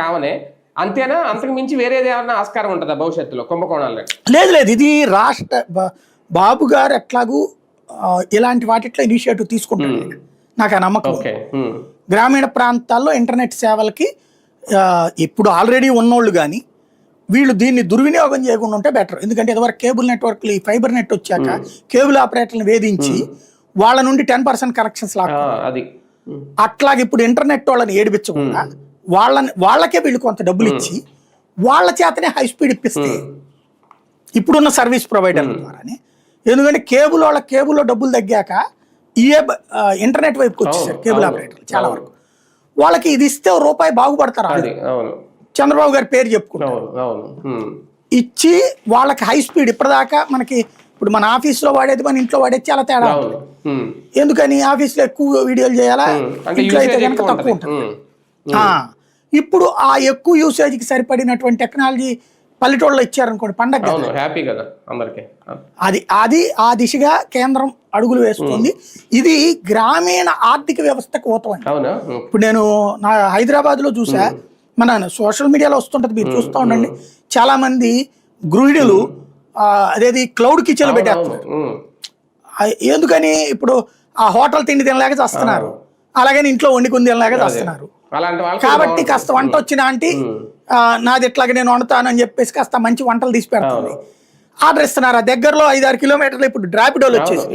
కావనే అంతేనా? అంతకు మించి వేరేది ఏమన్నా ఆస్కారం ఉంటుందా భవిష్యత్తులో కుంభకోణాలు? లేదు లేదు, ఇది బాబు గారు ఎట్లాగూ ఇలాంటి వాటిట్లో ఇనిషియేటివ్ తీసుకుంటాడు. నాకు ఆ నమ్మకం. గ్రామీణ ప్రాంతాల్లో ఇంటర్నెట్ సేవలకి ఇప్పుడు ఆల్రెడీ ఉన్నోళ్ళు కానీ వీళ్ళు దీన్ని దుర్వినియోగం చేయకుండా ఉంటే బెటర్. ఎందుకంటే ఇదివరకు కేబుల్ నెట్వర్క్లు ఈ ఫైబర్ నెట్ వచ్చాక కేబుల్ ఆపరేటర్లను వేధించి వాళ్ళ నుండి 10% కనెక్షన్స్ లాగా అట్లాగే ఇప్పుడు ఇంటర్నెట్ వాళ్ళని ఏడిపించకుండా వాళ్ళకే వీళ్ళు కొంత డబ్బులు ఇచ్చి వాళ్ళ చేతనే హై స్పీడ్ ఇప్పిస్తే ఇప్పుడున్న సర్వీస్ ప్రొవైడర్ల ద్వారానే. ఎందుకంటే కేబుల్లో డబ్బులు తగ్గాక ఇంటర్నెట్ వైపుకి వచ్చేసారు కేబుల్ ఆపరేటర్లు చాలా వరకు. వాళ్ళకి ఇది ఇస్తే రూపాయి బాగుపడతారు. చంద్రబాబు గారి పేరు చెప్పుకుంటారు. ఇచ్చి వాళ్ళకి హై స్పీడ్ ఇప్పటిదాకా మనకి ఇప్పుడు మన ఆఫీస్లో వాడేది మన ఇంట్లో వాడేది చాలా తేడా. ఎందుకని ఆఫీస్లో ఎక్కువ వీడియోలు చేయాలా, ఇంట్లో అయితే కనుక తక్కువ ఉంటుంది. ఇప్పుడు ఆ ఎక్కువ యూసేజ్కి సరిపడినటువంటి టెక్నాలజీ పల్లెటూళ్ళలో ఇచ్చారనుకోండి పండగ అది ఆ దిశగా కేంద్రం అడుగులు వేస్తుంది. ఇది గ్రామీణ ఆర్థిక వ్యవస్థకు ఊతం. ఇప్పుడు నేను నా హైదరాబాద్లో చూసా, మన సోషల్ మీడియాలో వస్తుంటది, మీరు చూస్తూ ఉండండి. చాలా మంది గృహిణులు అదేది క్లౌడ్ కిచెన్ పెట్టేస్తున్నారు. ఎందుకని? ఇప్పుడు ఆ హోటల్ తిండి తినలేక చేస్తున్నారు, అలాగని ఇంట్లో వండుకుని తినలేక చేస్తున్నారు. కాబట్టి కాస్త వంట వచ్చిన ఆంటీ నాది ఇట్లాగే నేను వండుతాను అని చెప్పేసి కాస్త మంచి వంటలు తీసి పెడుతుంది. ఆర్డర్ ఇస్తున్నారు. ఆ దగ్గరలో 5-6 కిలోమీటర్లు ఇప్పుడు ర్యాపిడోలు వచ్చేసి